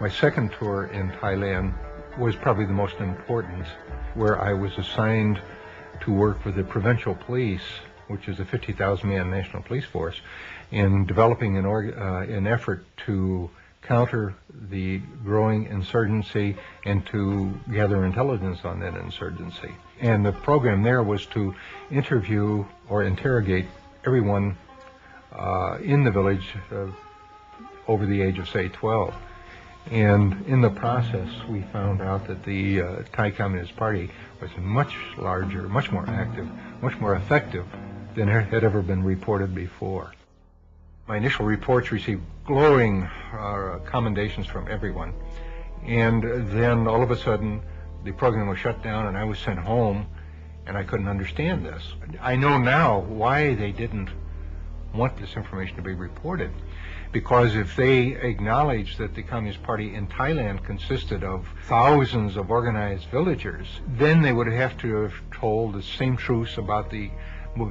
My second tour in Thailand was probably the most important, where I was assigned to work with the provincial police, which is a 50,000-man national police force, in developing an effort to counter the growing insurgency and to gather intelligence on that insurgency. And the program there was to interview or interrogate everyone in the village over the age of, say, 12. And in the process, we found out that the Thai Communist Party was much larger, much more active, much more effective than had ever been reported before. My initial reports received glowing commendations from everyone. And then all of a sudden, the program was shut down and I was sent home, and I couldn't understand this. I know now why they didn't want this information to be reported. Because if they acknowledged that the Communist Party in Thailand consisted of thousands of organized villagers, then they would have to have told the same truths about the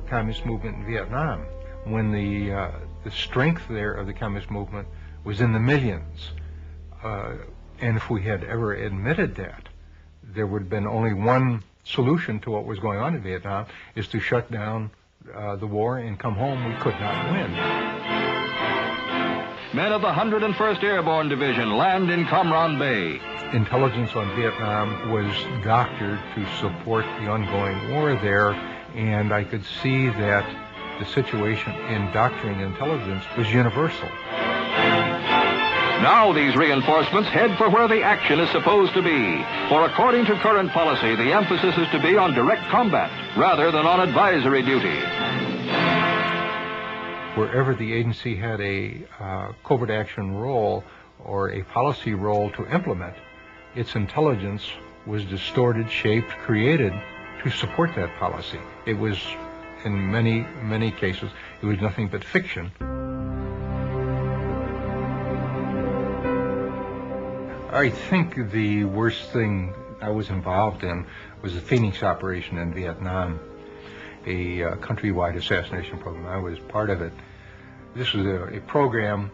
communist movement in Vietnam, when the strength there of the communist movement was in the millions. And if we had ever admitted that, there would have been only one solution to what was going on in Vietnam, is to shut down the war and come home. We could not win. Men of the 101st Airborne Division land in Cam Ranh Bay. Intelligence on Vietnam was doctored to support the ongoing war there, and I could see that the situation in doctoring intelligence was universal. Now these reinforcements head for where the action is supposed to be. For according to current policy, the emphasis is to be on direct combat rather than on advisory duty. Wherever the agency had a covert action role or a policy role to implement, its intelligence was distorted, shaped, created to support that policy. It was, in many, many cases, it was nothing but fiction. I think the worst thing I was involved in was the Phoenix operation in Vietnam, a countrywide assassination program. I was part of it. This was a program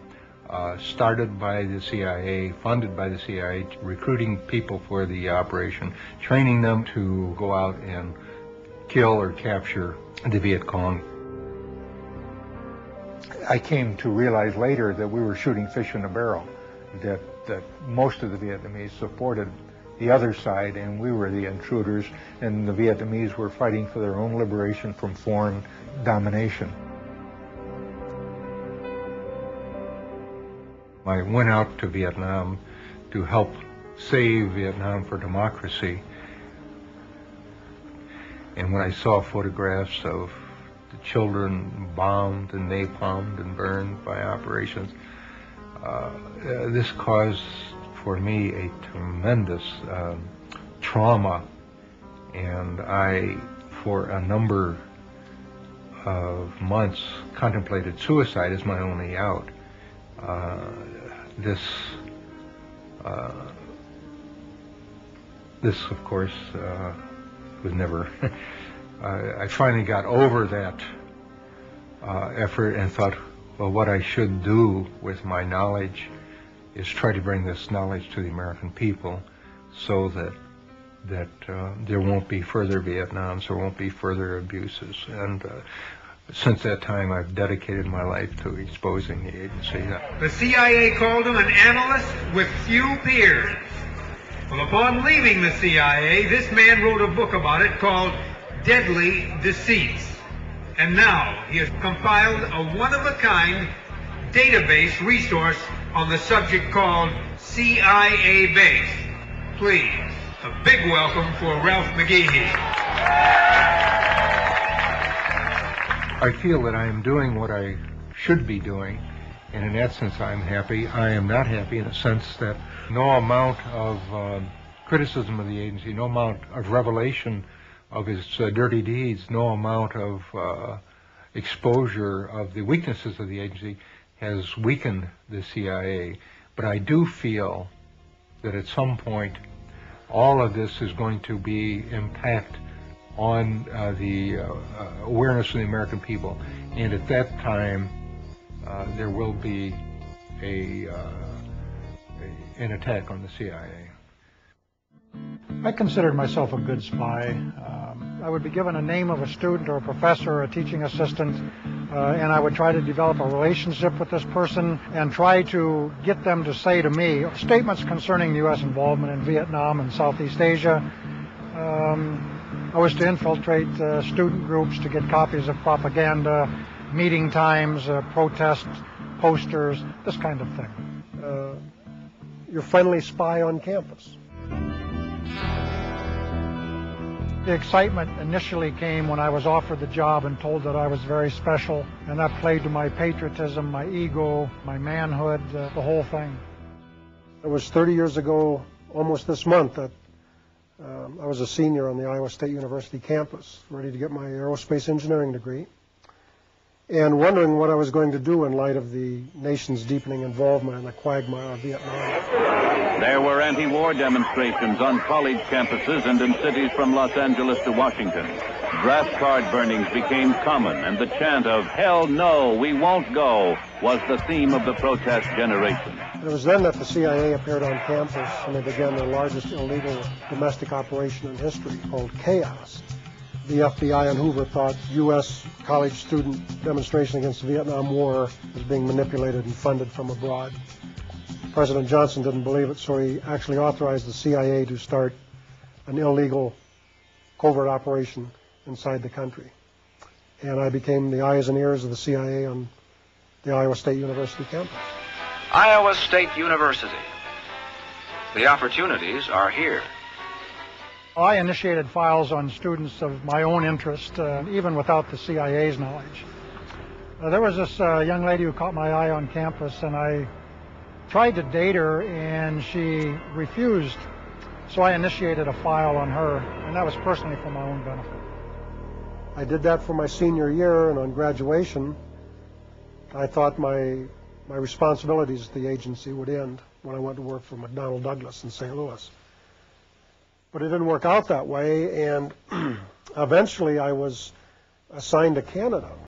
started by the CIA, funded by the CIA, recruiting people for the operation, training them to go out and kill or capture the Viet Cong. I came to realize later that we were shooting fish in a barrel, that most of the Vietnamese supported the other side and we were the intruders, and the Vietnamese were fighting for their own liberation from foreign domination. I went out to Vietnam to help save Vietnam for democracy. And when I saw photographs of the children bombed and napalmed and burned by operations, this caused for me a tremendous trauma. And I, for a number of months, contemplated suicide as my only out. This, of course, was never. I finally got over that effort and thought, well, what I should do with my knowledge is try to bring this knowledge to the American people, so that there won't be further Vietnams, there won't be further abuses. And since that time, I've dedicated my life to exposing the agency. The CIA called him an analyst with few peers. Well, upon leaving the CIA, this man wrote a book about it called Deadly Deceits. And now he has compiled a one-of-a-kind database resource on the subject called CIA Base. Please, a big welcome for Ralph McGehee. I feel that I am doing what I should be doing, and in that sense I'm happy. I am not happy in the sense that no amount of criticism of the agency, no amount of revelation of his dirty deeds, no amount of exposure of the weaknesses of the agency has weakened the CIA. But I do feel that at some point all of this is going to be impact on the awareness of the American people, and at that time there will be a an attack on the CIA. I considered myself a good spy. I would be given a name of a student or a professor or a teaching assistant, and I would try to develop a relationship with this person and try to get them to say to me statements concerning the U.S. involvement in Vietnam and Southeast Asia. I was to infiltrate student groups to get copies of propaganda, meeting times, protest posters, this kind of thing. Your friendly spy on campus. The excitement initially came when I was offered the job and told that I was very special, and that played to my patriotism, my ego, my manhood, the whole thing. It was 30 years ago, almost this month, that I was a senior on the Iowa State University campus, ready to get my aerospace engineering degree, and wondering what I was going to do in light of the nation's deepening involvement in the quagmire of Vietnam. There were anti-war demonstrations on college campuses and in cities from Los Angeles to Washington. Draft card burnings became common, and the chant of "Hell no, we won't go" was the theme of the protest generation. It was then that the CIA appeared on campus, and they began their largest illegal domestic operation in history, called Chaos. The FBI and Hoover thought U.S. college student demonstration against the Vietnam War was being manipulated and funded from abroad. President Johnson didn't believe it, so he actually authorized the CIA to start an illegal covert operation inside the country. And I became the eyes and ears of the CIA on the Iowa State University campus. Iowa State University. The opportunities are here. I initiated files on students of my own interest, even without the CIA's knowledge. There was this young lady who caught my eye on campus, and I tried to date her, and she refused. So I initiated a file on her, and that was personally for my own benefit. I did that for my senior year, and on graduation, I thought my responsibilities at the agency would end when I went to work for McDonnell Douglas in St. Louis. But it didn't work out that way, and eventually I was assigned to Canada.